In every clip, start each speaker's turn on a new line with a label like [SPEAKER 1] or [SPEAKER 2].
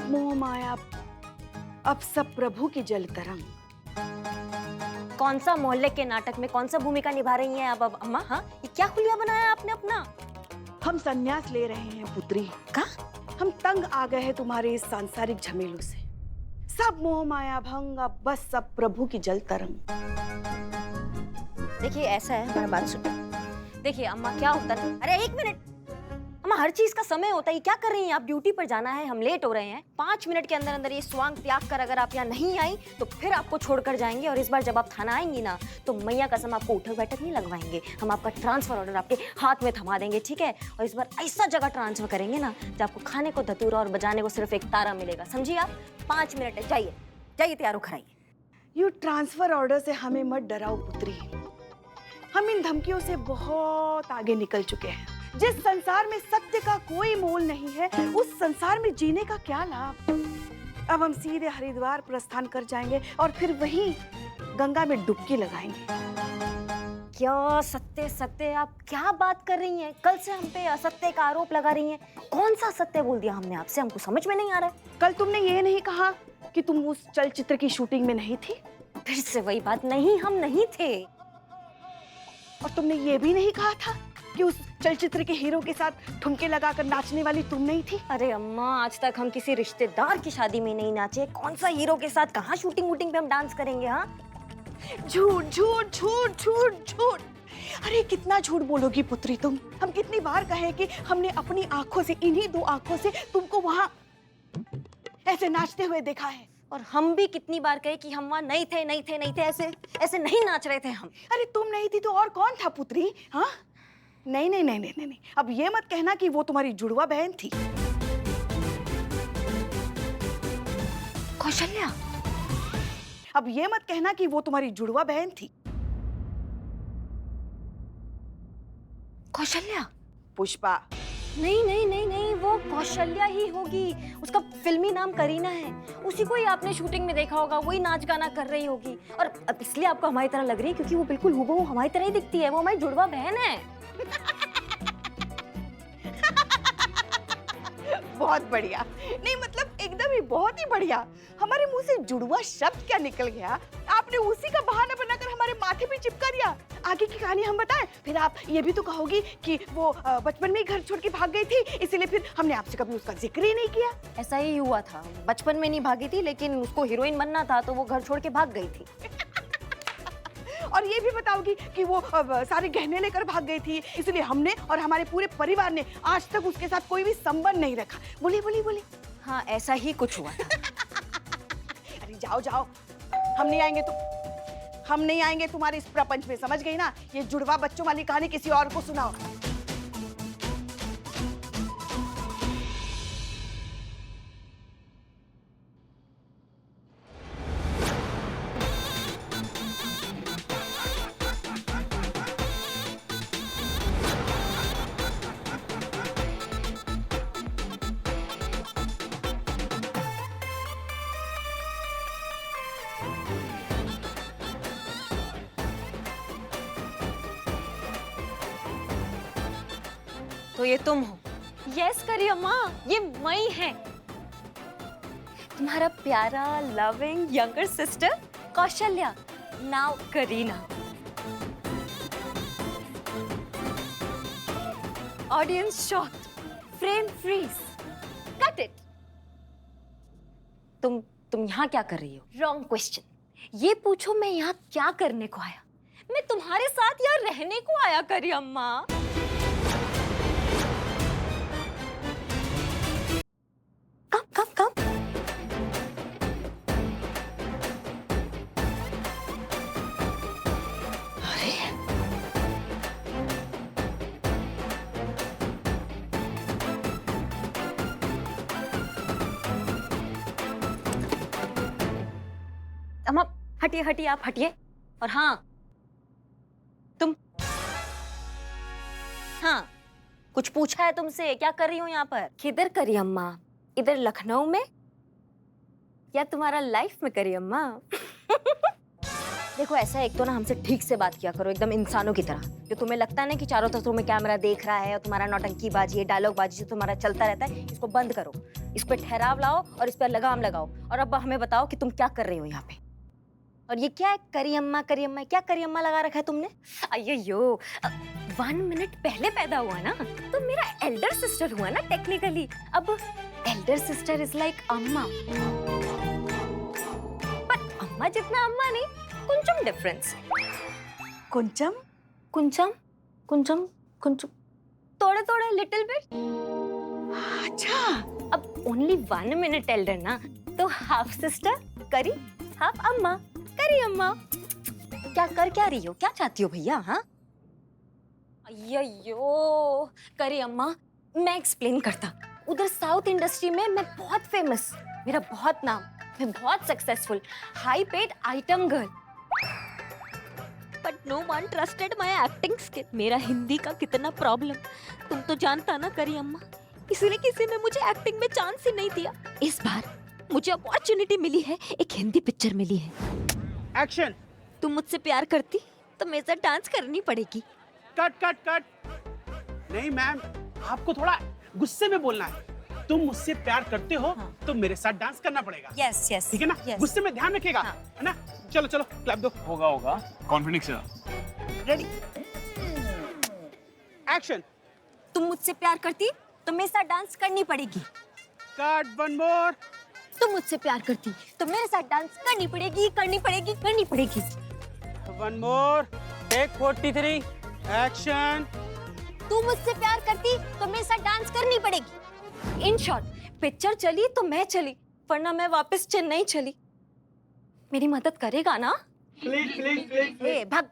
[SPEAKER 1] मोह माया अब सब प्रभु की जल तरंग।
[SPEAKER 2] कौन सा मोहल्ले के नाटक में कौन सा भूमिका निभा रही हैं अब अम्मा? हाँ, ये क्या खुलिया बनाया आपने अपना?
[SPEAKER 1] हम संन्यास ले रहे हैं पुत्री।
[SPEAKER 2] का?
[SPEAKER 1] हम तंग आ गए हैं तुम्हारे इस सांसारिक झमेलों से। सब मोह माया भंग, अब बस सब प्रभु की जल तरंग।
[SPEAKER 2] देखिए ऐसा है, हमारी बात सुनिए। देखिए अम्मा, क्या होता है, अरे एक मिनट अम्मा, हर चीज का समय होता है। क्या कर रही हैं आप? ड्यूटी पर जाना है, हम लेट हो रहे हैं। 5 मिनट के अंदर अंदर ये स्वांग त्याग कर अगर आप यहाँ नहीं आई तो फिर आपको छोड़कर जाएंगे। और इस बार जब आप थाना आएंगी ना तो मैया कसम आपको उठक बैठक नहीं लगवाएंगे। हम आपका ट्रांसफर ऑर्डर आपके हाथ में थमा देंगे, ठीक है? और इस बार ऐसा जगह ट्रांसफर करेंगे ना जब आपको खाने को धतूरा और बजाने को सिर्फ एक तारा मिलेगा, समझिए आप? 5 मिनट है, जाइए जाइए, तैयार हो, कराइए।
[SPEAKER 1] यू ट्रांसफर ऑर्डर से हमें मत डराओ पुत्री। हम इन धमकियों से बहुत आगे निकल चुके हैं। जिस संसार में सत्य का कोई मोल नहीं है, उस संसार में जीने का क्या लाभ। अब हम सीधे हरिद्वार प्रस्थान कर जाएंगे और फिर वहीं गंगा में डुबकी लगाएंगे।
[SPEAKER 2] क्या सत्य सत्य, आप क्या बात कर रही हैं? कल से हम पे असत्य का आरोप लगा रही हैं। कौन सा सत्य बोल दिया हमने आपसे? हमको समझ में नहीं आ रहा है।
[SPEAKER 1] कल तुमने ये नहीं कहा कि तुम उस चलचित्र की शूटिंग में नहीं थी?
[SPEAKER 2] फिर से वही बात, नहीं हम नहीं थे।
[SPEAKER 1] और तुमने ये भी नहीं कहा था कि उस चलचित्र के हीरो के साथ ठुमके लगाकर नाचने वाली तुम नहीं थी?
[SPEAKER 2] अरे अम्मा, आज तक हम किसी रिश्तेदार की शादी में नहीं नाचे। कौन सा हीरो के साथ कहाँ शूटिंग वूटिंग पे हम डांस करेंगे? हाँ,
[SPEAKER 1] झूठ झूठ झूठ झूठ झूठ। अरे कितना झूठ बोलोगी पुत्री तुम। हम कितनी बार कहे कि हमने अपनी आंखों से, इन्हीं 2 आंखों से तुमको वहां ऐसे नाचते हुए देखा है।
[SPEAKER 2] और हम भी कितनी बार कहे कि हम वहाँ नहीं थे नहीं थे नहीं थे, ऐसे ऐसे नहीं नाच रहे थे हम।
[SPEAKER 1] अरे तुम नहीं थी तो और कौन था पुत्री? हाँ, नहीं नहीं नहीं नहीं नहीं, अब ये मत कहना कि वो तुम्हारी जुड़वा बहन थी।
[SPEAKER 2] कौशल्या,
[SPEAKER 1] अब ये मत कहना कि वो तुम्हारी जुड़वा बहन थी।
[SPEAKER 2] कौशल्या,
[SPEAKER 1] पुष्पा।
[SPEAKER 2] नहीं नहीं नहीं नहीं, वो कौशल्या ही होगी। उसका फिल्मी नाम करीना है। उसी को ही आपने शूटिंग में देखा होगा, वही नाच गाना कर रही होगी। और अब इसलिए आपको हमारी तरह लग रही है क्योंकि वो बिल्कुल हूबहू हमारी तरह ही दिखती है। वो हमारी जुड़वा बहन है।
[SPEAKER 1] बहुत बढ़िया। नहीं मतलब एकदम ही बहुत ही बढ़िया। हमारे मुंह से जुड़वा शब्द क्या निकल गया, आपने उसी का बहाना बनाकर हमारे माथे पे चिपका दिया। आगे की कहानी हम बताएं, फिर आप ये भी तो कहोगी कि वो बचपन में ही घर छोड़ के भाग गई थी, इसीलिए फिर हमने आपसे कभी उसका जिक्र ही नहीं किया।
[SPEAKER 2] ऐसा ही हुआ था, बचपन में नहीं भागी थी, लेकिन उसको हीरोइन बनना था तो वो घर छोड़ के भाग गई थी।
[SPEAKER 1] और ये भी बताओगी कि वो सारे गहने लेकर भाग गई थी, इसलिए हमने और हमारे पूरे परिवार ने आज तक उसके साथ कोई भी संबंध नहीं रखा। बोली बोली बोली।
[SPEAKER 2] हाँ, ऐसा ही कुछ हुआ था।
[SPEAKER 1] अरे जाओ जाओ, हम नहीं आएंगे तो हम नहीं आएंगे तुम्हारे इस प्रपंच में, समझ गई ना? ये जुड़वा बच्चों वाली कहानी किसी और को सुनाओ।
[SPEAKER 2] तो ये तुम हो? यस करिए अम्मा, ये मई है, तुम्हारा प्यारा loving younger sister Kaushalya, now Kareena. Audience shocked, frame freeze, cut it. तुम यहाँ क्या कर रही हो? Wrong question. ये पूछो मैं यहाँ क्या करने को आया? मैं तुम्हारे साथ यहाँ रहने को आया करी अम्मा। कब अरे अम्मा, हटिए हटिए, आप हटिए। और हाँ तुम, हाँ कुछ पूछा है तुमसे? क्या कर रही हो यहाँ पर? किधर करी अम्मा? इधर लखनऊ में या तुम्हारा लाइफ में करी अम्मा? देखो ऐसा, एक तो ना हमसे ठीक से बात किया करो, एकदम इंसानों की तरह। जो तुम्हें लगता है ना कि चारों तरफ तुम्हें कैमरा देख रहा है और तुम्हारा नौटंकी बाजी है, डायलॉग बाजी जो तुम्हारा चलता रहता है, इसको बंद करो। इस पे ठहराव लाओ और इस पर लगाम लगाओ। और अब हमें बताओ कि तुम क्या कर रही हो यहाँ पे। और ये क्या है, करी अम्मा क्या करी अम्मा लगा रखा है तुमने? अय्यो, 1 मिनट पहले पैदा हुआ ना, तो मेरा एल्डर सिस्टर हुआ ना टेक्निकली। अब एल्डर सिस्टर इज लाइक अम्मा, पर अम्मा जितना अम्मा नहीं, कुंचम डिफरेंस।
[SPEAKER 1] कुंचम
[SPEAKER 2] कुंचम कुंचम कुंचम, थोड़े थोड़े लिटिल बिट।
[SPEAKER 1] अच्छा,
[SPEAKER 2] अब ओनली 1 मिनट एल्डर ना, तो हाफ सिस्टर करी, हाफ अम्मा करी अम्मा। क्या कर क्या रही हो, क्या चाहती हो भैया? हाँ अय्यो करी अम्मा, मैं एक्सप्लेन करता। उधर साउथ इंडस्ट्री में मैं बहुत फेमस, मेरा बहुत नाम, मैं बहुत successful, high paid item girl, but no one trusted my acting skill. मेरा हिंदी का कितना प्रॉब्लम तुम तो जानता ना करी अम्मा, इसलिए किसी ने मुझे एक्टिंग में चांस ही नहीं दिया। इस बार मुझे अपॉर्चुनिटी मिली है, एक हिंदी पिक्चर मिली है।
[SPEAKER 3] एक्शन।
[SPEAKER 2] तुम मुझसे प्यार करती तो मेरे साथ डांस करनी पड़ेगी।
[SPEAKER 3] Cut cut cut. नहीं मैम, आपको थोड़ा गुस्से में बोलना है। तुम मुझसे प्यार करते हो तो मेरे साथ डांस करना पड़ेगा।
[SPEAKER 2] यस यस,
[SPEAKER 3] ठीक है ना? गुस्से में ध्यान रखिएगा, है ना? चलो चलो क्लैप दो।
[SPEAKER 4] होगा कॉन्फिडेंस से रहा।
[SPEAKER 3] Ready, action.
[SPEAKER 2] तुम मुझसे प्यार करती तो मेरे साथ डांस करनी पड़ेगी।
[SPEAKER 3] Cut, one more.
[SPEAKER 2] तुम मुझसे प्यार करती तो मेरे साथ डांस करनी पड़ेगी, करनी पड़ेगी, करनी पड़ेगी।
[SPEAKER 3] One more, take 43, action.
[SPEAKER 2] तू मुझसे प्यार करती तो मेरे साथ डांस करनी पड़ेगी। इन शॉर्ट, पिक्चर चली तो मैं चली, वरना मैं वापस चेन्नई चली। मेरी मदद करेगा ना?
[SPEAKER 3] Please please please.
[SPEAKER 2] ए भाग।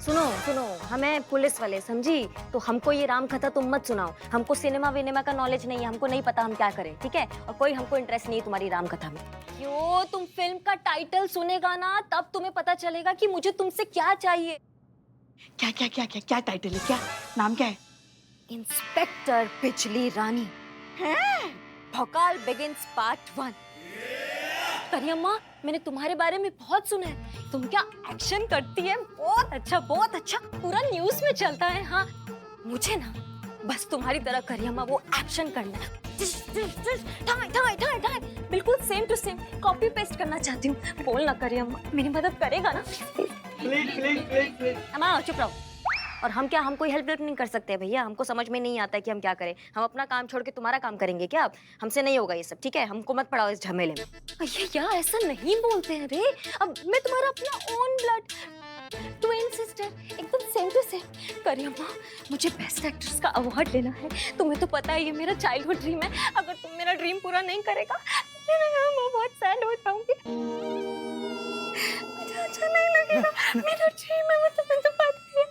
[SPEAKER 2] सुनो सुनो, हमें पुलिस वाले समझी, तो हमको ये राम कथा तुम मत सुनाओ। हमको सिनेमा विनेमा का नॉलेज नहीं है, हमको नहीं पता हम क्या करें, ठीक है? और कोई हमको इंटरेस्ट नहीं है तुम्हारी राम कथा में। क्यों? तुम फिल्म का टाइटल सुनेगा ना, तब तुम्हें पता चलेगा कि मुझे तुमसे क्या चाहिए।
[SPEAKER 1] क्या क्या क्या क्या क्या टाइटल है, क्या नाम क्या है?
[SPEAKER 2] इंस्पेक्टर बिजली रानी
[SPEAKER 1] हैं?
[SPEAKER 2] Bhokaal begins part 1। करी अम्मा, मैंने तुम्हारे बारे में बहुत सुना है, तुम क्या एक्शन करती है, बहुत अच्छा, पूरा न्यूज़ में चलता है। हाँ, मुझे ना बस तुम्हारी तरह करी अम्मा वो एक्शन करना है, ठाई ठाई ठाई ठाई, बिल्कुल same to same copy paste करना चाहती हूँ। बोल ना करी अम्मा, मेरी मदद करेगा ना?
[SPEAKER 3] Please please please please.
[SPEAKER 2] अम्मा चुप रहो। और हम क्या, हम कोई हेल्प नहीं कर सकते भैया, हमको समझ में नहीं आता है कि हम क्या करें। हम अपना काम छोड़ के तुम्हारा काम करेंगे क्या? अब हमसे नहीं होगा ये सब, ठीक है? हमको मत पड़ाओ इस झमेले में। अरे यार, ऐसा नहीं बोलते हैं रे। अब मैं तुम्हारा अपना ओन ब्लड ट्विन सिस्टर, एकदम सेम टू सेम। करी अम्मा, मुझे बेस्ट एक्ट्रेस का अवार्ड लेना है। तुम्हें तो पता है ये मेरा चाइल्डहुड ड्रीम है। अगर तुम मेरा ड्रीम पूरा नहीं करेगा तो मैं बहुत सैड हो जाऊंगी। मुझे अच्छा नहीं लगेगा, मेरा ड्रीम है, मतलब मैं तो पाती है।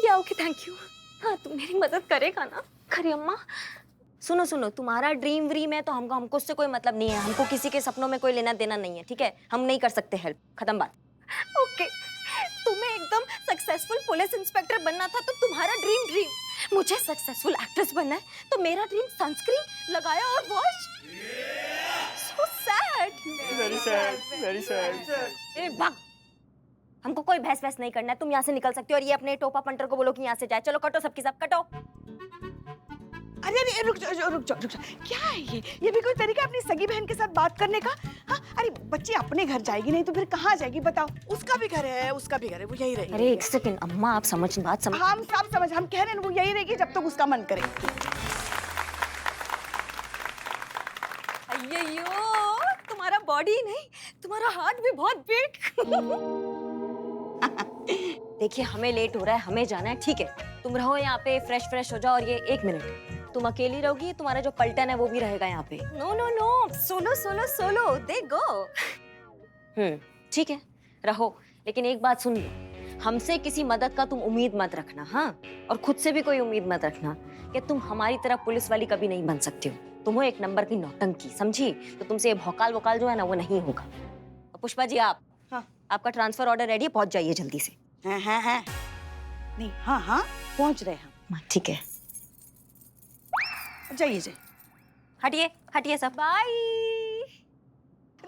[SPEAKER 2] या ओके, थैंक यू। हाँ, तुम मेरी मदद करेगा ना करी अम्मा? सुनो सुनो, तुम्हारा ड्रीम व्रीम है तो हमको उससे कोई मतलब नहीं है। हमको किसी के सपनों में कोई लेना देना नहीं है, ठीक है? हम नहीं कर सकते हेल्प, खत्म बात। ओके, तुम्हें एकदम सक्सेसफुल पुलिस इंस्पेक्टर बनना था तो तुम्हारा ड्रीम, मुझे सक्सेसफुल एक्ट्रेस बनना है तो मेरा ड्रीम सनस्क्रीन लगाया और wash. So sad,
[SPEAKER 4] very sad, very sad.
[SPEAKER 2] ए भाग, हमको कोई बहस वहस नहीं करना है। तुम यहाँ से निकल सकती हो और ये अपने टोपा पंटर को बोलो कि यहाँ से जाए। चलो कटो, सबकी सब कटो।
[SPEAKER 1] अरे अरे रुक जाओ रुक जाओ रुक जाओ, क्या है ये भी कोई तरीका अपनी सगी बहन के साथ बात करने का? हाँ, अरे बच्ची अपने घर जाएगी नहीं तो फिर कहाँ जाएगी बताओ? उसका भी घर है, उसका भी घर है, वो यही रहेगी।
[SPEAKER 2] अरे एक सेकंड अम्मा, आप बात समझ।
[SPEAKER 1] हम सब समझ, हम कह रहे हैं वो यही रहेगी जब तक उसका मन करे।
[SPEAKER 2] अय्यो, तुम्हारा बॉडी नहीं, तुम्हारा हार्ट भी बहुत बीट। देखिए, हमें लेट हो रहा है, हमें जाना है, ठीक है? तुम रहो यहाँ पे, फ्रेश हो जाओ। और ये 1 मिनट तुम अकेली रहोगी, तुम्हारा जो पलटन है वो भी रहेगा यहाँ पे। नो नो नो, सोलो दे गो। ठीक है, रहो, लेकिन एक बात सुन लो, हमसे किसी मदद का तुम उम्मीद मत रखना। हाँ, और खुद से भी कोई उम्मीद मत रखना कि तुम हमारी तरह पुलिस वाली कभी नहीं बन सकती हो। तुम हो एक नंबर की नौटंकी, समझी? तो तुमसे ये भौकाल वोकाल जो है ना, वो नहीं होगा। पुष्पा जी, आप,
[SPEAKER 1] हाँ,
[SPEAKER 2] आपका ट्रांसफर ऑर्डर रेडी है, पहुंच जाइए जल्दी से।
[SPEAKER 1] हाँ, नहीं, हाँ पहुंच रहे हम।
[SPEAKER 2] ठीक है,
[SPEAKER 1] जाइए।
[SPEAKER 2] हटिए सब, बाय।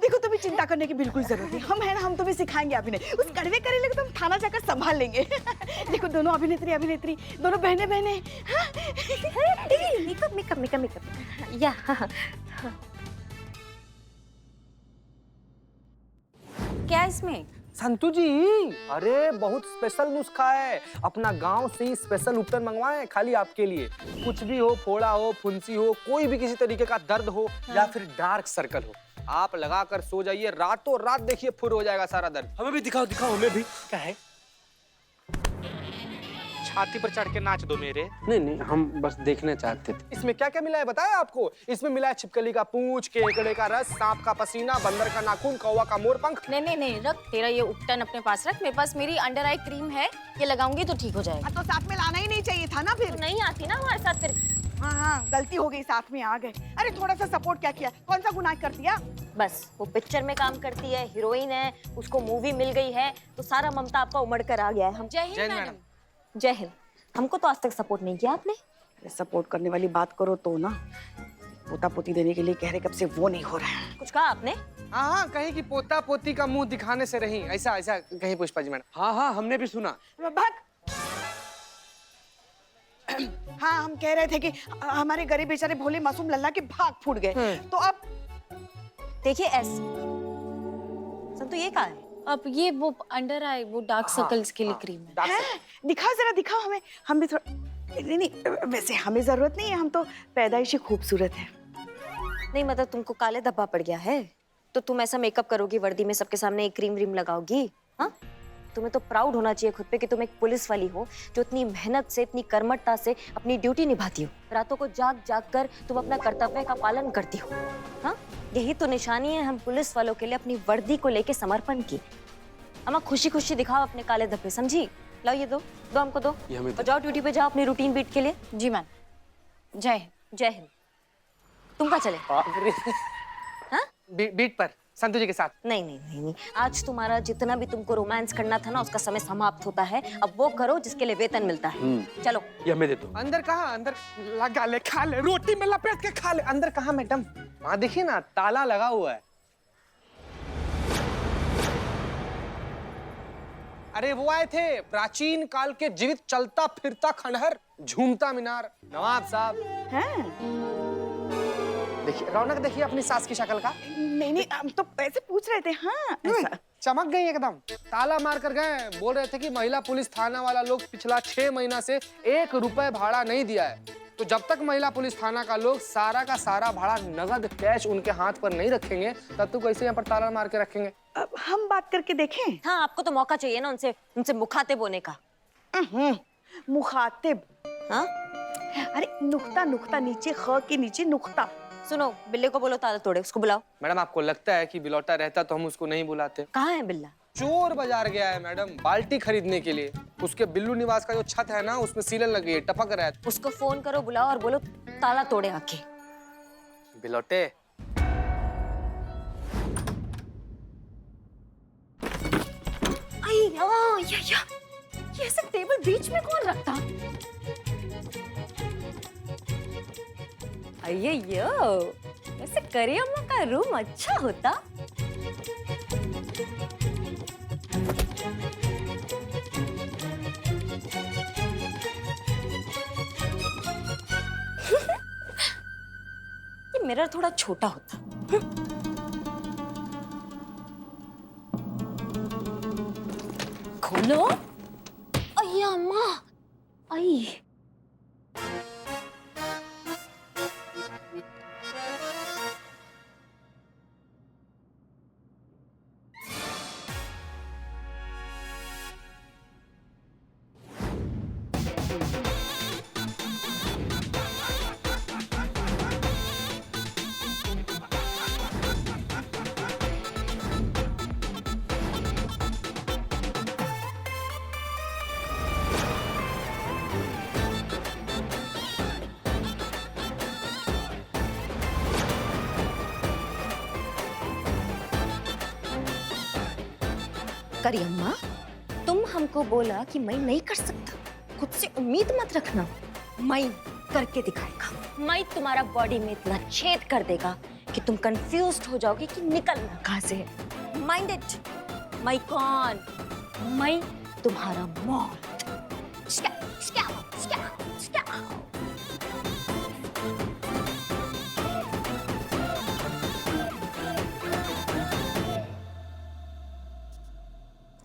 [SPEAKER 1] देखो तुम्हें चिंता करने की बिल्कुल जरूरत नहीं, हम है ना, हम तुम्हें सिखाएंगे अभिनय। उस कड़वे करेले को तुम थाना जाकर संभाल लेंगे। देखो दोनों अभिनेत्री दोनों बहने
[SPEAKER 2] मेकअप मेकअप मेकअप मेकअप या क्या इसमें?
[SPEAKER 5] संतू जी, अरे बहुत स्पेशल नुस्खा है। अपना गांव से ही स्पेशल उपटन मंगवाए खाली आपके लिए। कुछ भी हो, फोड़ा हो, फुंसी हो, कोई भी किसी तरीके का दर्द हो या फिर डार्क सर्कल हो, आप लगा कर सो जाइए, रातों रात देखिए फुर हो जाएगा सारा दर्द।
[SPEAKER 4] हमें भी दिखाओ दिखाओ, हमें भी।
[SPEAKER 5] क्या है?
[SPEAKER 3] छाती पर चढ़ के नाच दो मेरे।
[SPEAKER 5] नहीं, हम बस देखना चाहते थे। इसमें क्या क्या मिला है बताया आपको? इसमें मिला है छिपकली का पूंछ, केकड़े का रस, सांप का पसीना, बंदर का नाखून, कौवा का मोर पंख।
[SPEAKER 2] नहीं रख, तेरा ये उपटन अपने पास रख। मेरे पास मेरी अंडर आई क्रीम है, ये लगाऊंगी तो ठीक हो जाएगा।
[SPEAKER 1] तो साथ में लाना ही नहीं चाहिए था ना फिर।
[SPEAKER 2] तू नहीं आती ना हमारे साथ फिर।
[SPEAKER 1] हाँ, गलती हो गई, साथ में आ गए। अरे थोड़ा सा सपोर्ट क्या किया, कौन सा गुनाह कर दिया?
[SPEAKER 2] बस वो पिक्चर में काम करती है, हीरोइन है, उसको मूवी मिल गई है तो सारा ममता आपका उमड़ कर आ गया है। हम जय हिंद मैडम। जय हिंद। हमको तो आज तक सपोर्ट नहीं किया आपने।
[SPEAKER 1] सपोर्ट करने वाली बात करो तो ना, पोता पोती देने के लिए कह रहे, कब से वो नहीं हो रहा है।
[SPEAKER 2] कुछ कहा आपने?
[SPEAKER 5] हाँ, कहीं की पोता पोती का मुंह दिखाने से रही, ऐसा कहीं पुष्पा जी मैडम। हाँ, हमने भी सुना।
[SPEAKER 1] भाग। हाँ, हम कह रहे थे कि हमारे गरीब बेचारे भोले मासूम लल्ला के भाग फूट गए, तो अब
[SPEAKER 2] देखिए ऐसे संतु ये कहा है?
[SPEAKER 6] अब ये वो अंडर आई वो डार्क सर्कल्स के लिए क्रीम है।
[SPEAKER 1] दिखाओ जरा, दिखाओ हमें, हम भी थोड़ा। नहीं, वैसे हमें जरूरत नहीं है, हम तो पैदाइशी खूबसूरत है।
[SPEAKER 2] नहीं मतलब तुमको काले धब्बा पड़ गया है तो तुम ऐसा मेकअप करोगी, वर्दी में सबके सामने एक क्रीम व्रीम लगाओगी? हाँ, तुम्हें तो प्राउड होना चाहिए खुद पे कि तुम एक पुलिस वाली हो जो इतनी मेहनत से, इतनी कर्मठता से अपनी ड्यूटी निभाती हो। रातों को जाग जाग कर तुम अपना कर्तव्य का पालन करती हो। हाँ, यही तो निशानी है हम पुलिस वालों के लिए अपनी वर्दी को लेके समर्पण की। अम्मा खुशी खुशी दिखाओ अपने काले धब्बे, समझी? लाओ ये दो हमको दो, और जाओ ड्यूटी पे जाओ अपनी रूटीन बीट के लिए।
[SPEAKER 6] जी मैम। जय हिंद।
[SPEAKER 2] जय हिंद। तुम कहाँ चले? हाँ?
[SPEAKER 5] बीट पर संतू जी के साथ।
[SPEAKER 2] नहीं, आज तुम्हारा जितना भी तुमको रोमांस करना था ना, उसका समय समाप्त होता है। अब वो करो जिसके लिए वेतन मिलता है। चलो।
[SPEAKER 5] ये हमें दे दो। अंदर कहाँ? अंदर लगा ले, खा ले, रोटी में लपेट के खा ले। अंदर कहाँ मैडम? वहाँ देखिए ना, ताला लगा हुआ है। अरे वो आए थे प्राचीन काल के जीवित चलता फिरता खंडहर, झूमता मीनार, नवाब साहब।
[SPEAKER 1] हैं?
[SPEAKER 5] देखिए रौनक, देखिए अपनी सास की शक्ल का।
[SPEAKER 1] नहीं, हम तो पैसे पूछ रहे थे। हाँ, ऐसा।
[SPEAKER 5] चमक गई एकदम। ताला मार कर गए, बोल रहे थे कि महिला पुलिस थाना वाला लोग पिछला 6 महीना से 1 रुपए भाड़ा नहीं दिया है। तो जब तक महिला पुलिस थाना का लोग सारा का सारा भाड़ा नगद कैश उनके हाथ पर नहीं रखेंगे, तब तो कैसे यहाँ पर ताला मार के रखेंगे?
[SPEAKER 1] अब हम बात करके देखें।
[SPEAKER 2] हाँ, आपको तो मौका चाहिए ना उनसे मुखातिब होने का।
[SPEAKER 1] मुखातिब?
[SPEAKER 2] हाँ?
[SPEAKER 1] अरे नुक्ता नीचे, ख के नीचे नुक्ता।
[SPEAKER 2] सुनो, बिल्ले को बोलो ताला तोड़े, उसको बुलाओ।
[SPEAKER 5] मैडम आपको लगता है कि बिलौटा रहता तो हम उसको नहीं बुलाते?
[SPEAKER 2] कहाँ है बिल्ला?
[SPEAKER 5] चोर बाजार गया है मैडम, बाल्टी खरीदने के लिए। उसके बिल्लू निवास का जो छत है ना, उसमें सीलन लगी है, टपक रहा है।
[SPEAKER 2] उसको फोन करो, बुलाओ और बोलो ताला तोड़े आके।
[SPEAKER 5] बिलौटे।
[SPEAKER 2] ये ऐसे टेबल बीच में कौन रखता? अय्यो, वैसे करी अम्मा का रूम अच्छा होता। ये मिरर थोड़ा छोटा होता। खोलो। अय्या अम्मा, आई। करी अम्मा, तुम हमको बोला कि मैं नहीं कर सकता, खुद से उम्मीद मत रखना। मैं करके दिखाएगा। मैं तुम्हारा बॉडी में इतना छेद कर देगा कि तुम कंफ्यूज्ड हो जाओगे कि निकलना कहाँ से है। Mind it. मैं कौन? मैं तुम्हारा मौत।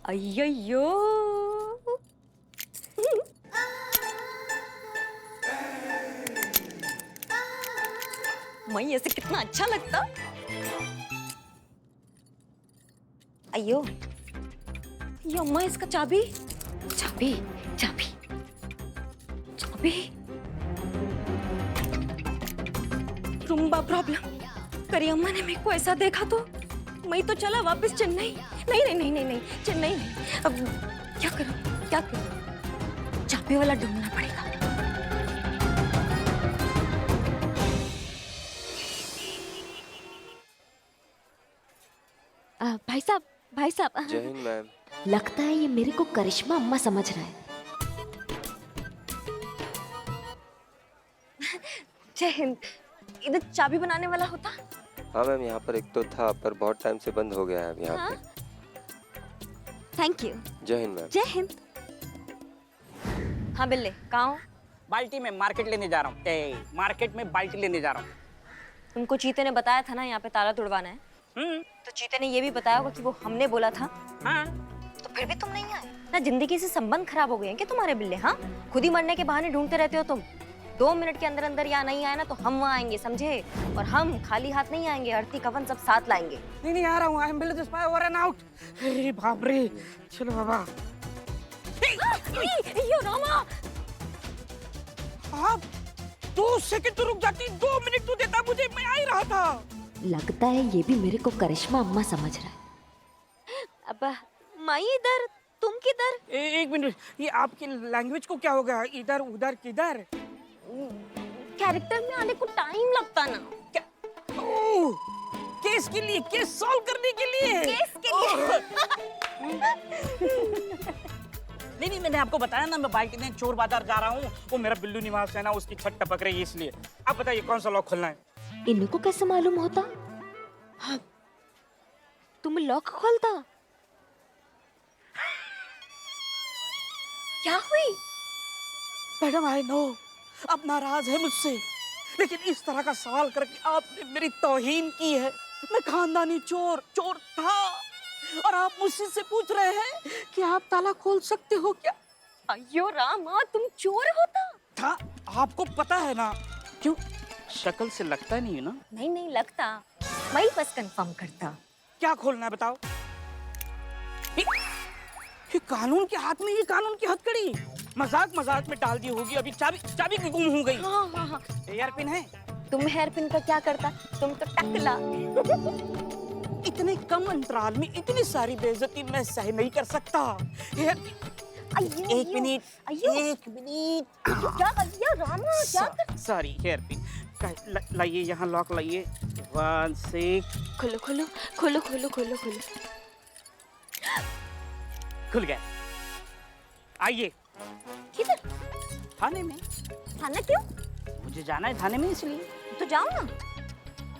[SPEAKER 2] अय्यो मैं ऐसे कितना अच्छा लगता। अयो यो अम्मा, इसका चाबी चाबी चाबी चाबी। रुम्बा प्रॉब्लम। करी अम्मा ने मेरे को ऐसा देखा तो मैं तो चला वापस चेन्नई। नहीं नहीं नहीं नहीं नहीं, चेन्नई नहीं। अब क्या करूं, क्या करूं? चाबी वाला ढूंढना पड़ेगा। भाई साहब
[SPEAKER 7] जय हिंद मैम।
[SPEAKER 2] लगता है ये मेरे को करिश्मा अम्मा समझ रहा है। जय हिंद। इधर चाबी बनाने वाला होता?
[SPEAKER 7] हाँ मैम, यहाँ पर एक तो था पर बहुत टाइम से बंद हो गया है अब यहाँ
[SPEAKER 2] हाँ?
[SPEAKER 7] पे।
[SPEAKER 2] Thank you.
[SPEAKER 7] जय हिंद मैम।
[SPEAKER 2] जय हिंद। हाँ बिल्ले, कहाँ हो?
[SPEAKER 8] बाल्टी में मार्केट लेने जा रहा हूँ। मार्केट में बाल्टी लेने जा रहा हूँ।
[SPEAKER 2] तुमको चीते ने बताया था ना यहाँ पे ताला तुड़वाना है। तो चीते ने ये भी बताया होगा कि वो हमने बोला था।
[SPEAKER 8] हाँ।
[SPEAKER 2] तो फिर भी तुम नहीं आए ना। जिंदगी से संबंध खराब हो गए हैं क्या तुम्हारे बिल्ले? हाँ, खुद ही मरने के बहाने ढूंढते रहते हो तुम। 2 मिनट के अंदर अंदर यहाँ नहीं आए ना तो हम वहाँ आएंगे, समझे? और हम खाली हाथ नहीं आएंगे, अर्थी कफन सब साथ लाएंगे।
[SPEAKER 8] नहीं आ रहा हूँ। I am build this over and out. अरे बाप रे, चलो बाबा।
[SPEAKER 2] यो रामा,
[SPEAKER 8] आप 2 सेकंड तो रुक जाती। 2 मिनट तो देता मुझे, मैं आ ही रहा था।
[SPEAKER 2] लगता है ये भी मेरे को करिश्मा अम्मा समझ रहा है। अब माई इधर, तुम किधर?
[SPEAKER 8] एक मिनट, ये आपकी लैंग्वेज को क्या हो गया? इधर उधर किधर?
[SPEAKER 2] कैरेक्टर में आने को टाइम लगता ना।
[SPEAKER 8] क्या? ओह, केस के लिए, केस सॉल्व करने के लिए।
[SPEAKER 2] केस के लिए।
[SPEAKER 8] नहीं, मैंने आपको बताया ना, मैं बाइक में चोर बाजार जा रहा हूँ। वो मेरा बिल्लू निवास है ना, उसकी छत टपक रही है इसलिए। आप बताइए कौन सा लॉक खोलना है?
[SPEAKER 2] इनको कैसे मालूम होता? हाँ, तुम लॉक खोलता? क्या हुई?
[SPEAKER 8] मैडम आई नो आप नाराज है मुझसे, लेकिन इस तरह का सवाल करके आपने मेरी तौहीन की है। मैं खानदानी चोर था और आप मुझसे से पूछ रहे हैं कि आप ताला खोल सकते हो क्या?
[SPEAKER 2] अयो रामा, तुम चोर होता?
[SPEAKER 8] था, आपको पता है ना। क्यों, शक्ल से लगता नहीं है ना?
[SPEAKER 2] नहीं लगता, मैं बस कंफर्म करता।
[SPEAKER 8] क्या खोलना है बताओ? ये कानून के हाथ में, ये कानून की हथकड़ी मजाक में डाल दी होगी। अभी चाबी की गुम हो गई।
[SPEAKER 2] हाँ।
[SPEAKER 8] हेयर पिन है?
[SPEAKER 2] तुम हेयर पिन का क्या करता? तुम तो टकला।
[SPEAKER 8] इतने कम अंतराल में इतनी सारी बेइज्जती मैं सह नहीं कर सकता। हेयर एक मिनट।
[SPEAKER 2] क्या कर दिया रामा? क्या कर?
[SPEAKER 8] सॉरी, हेयर पिन लाइए, यहाँ लॉक लाइए। 1 6
[SPEAKER 2] खोलो।
[SPEAKER 8] खुल गया। आइए।
[SPEAKER 2] किधर?
[SPEAKER 8] थाने में।
[SPEAKER 2] थाना क्यों?
[SPEAKER 8] मुझे जाना है थाने में, इसलिए।
[SPEAKER 2] तो जाओ ना।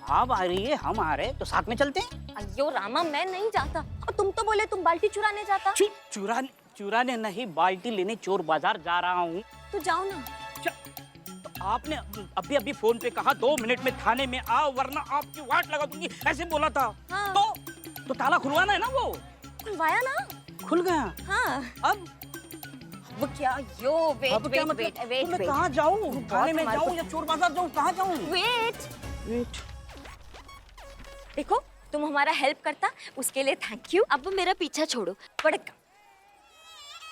[SPEAKER 8] आप आ रही है, हम आ रहे हैं, तो साथ में चलते हैं।
[SPEAKER 2] अयो रामा, मैं नहीं जाता। और तुम तो बोले तुम बाल्टी चुराने जाता।
[SPEAKER 8] चुराने नहीं, बाल्टी लेने चोर बाजार जा रहा हूँ।
[SPEAKER 2] तो जाओ ना।
[SPEAKER 8] तो आपने अभी फोन पे कहा 2 मिनट में थाने में आओ वरना आपकी वाट लगा दूंगी, ऐसे बोला था।
[SPEAKER 2] हाँ।
[SPEAKER 8] तो ताला खुलवाना है ना? वो
[SPEAKER 2] खुलवाया ना।
[SPEAKER 8] खुल गया।
[SPEAKER 2] हाँ।
[SPEAKER 8] अब
[SPEAKER 2] वो क्या? यो
[SPEAKER 8] अब क्या मतलब? तो मैं कहाँ जाऊँ? थाने में जाऊँ या चोर बाजार जाऊँ? कहाँ जाऊँ?
[SPEAKER 2] वेट। देखो, तुम हमारा हेल्प करता, उसके लिए थैंक यू। अब मेरा पीछा छोड़ो। पड़क।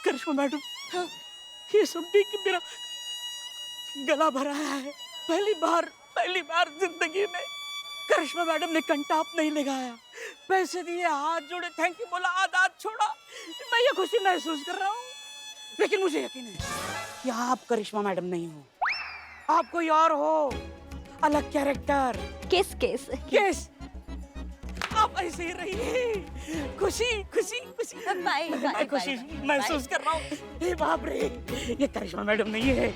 [SPEAKER 8] करिश्मा मैडम,
[SPEAKER 2] हाँ।
[SPEAKER 8] ये सब देख के मेरा गला भरा है। पहली बार जिंदगी में करिश्मा मैडम ने कंटाप नहीं लगाया, पैसे दिए, हाथ जोड़े, थैंक यू बोला, आदात छोड़ा। मैं ये खुशी महसूस कर रहा हूँ, लेकिन मुझे यकीन है कि आप करिश्मा मैडम नहीं हो, आप कोई और हो, अलग कैरेक्टर। केस आप ऐसे ही रहिए। खुशी
[SPEAKER 2] बाय।
[SPEAKER 8] मैं खुशी महसूस कर रहा हूँ। हे बाप रे, ये करिश्मा मैडम नहीं है।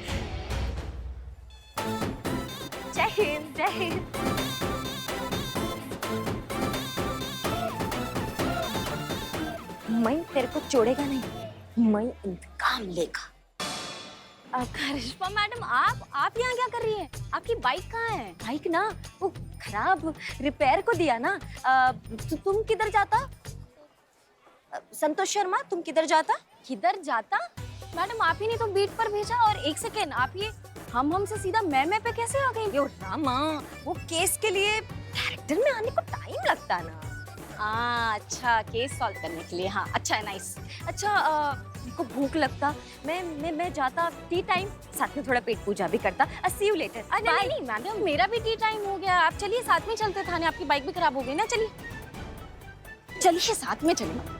[SPEAKER 2] जय हिंद। मैं तेरे को छोड़ेगा नहीं, मैं इंतकाम लेगा।
[SPEAKER 6] करिश्मा मैडम, आप यहाँ क्या कर रही हैं? आपकी बाइक कहाँ है?
[SPEAKER 2] बाइक ना वो खराब, रिपेयर को दिया ना। तुम किधर जाता? संतोष शर्मा, तुम किधर जाता?
[SPEAKER 6] किधर जाता? मैडम आप ही ने तो बीट पर भेजा, और एक सेकेंड, आप ये हमसे सीधा मैं पे कैसे आ गई?
[SPEAKER 2] यो रामा, वो केस के लिए कैरेक्टर में आने को टाइम लगता है ना।
[SPEAKER 6] अच्छा, केस सॉल्व करने के लिए। हाँ, अच्छा है, नाइस।
[SPEAKER 2] अच्छा, मेरे को भूख लगता, मैं जाता टी टाइम, साथ में थोड़ा पेट पूजा भी करता। सी यू लेटर।
[SPEAKER 6] नहीं मैडम, मेरा भी टी टाइम हो गया। आप चलिए साथ में चलते थाने, आपकी बाइक भी खराब हो गई ना। चलिए साथ में चलिए।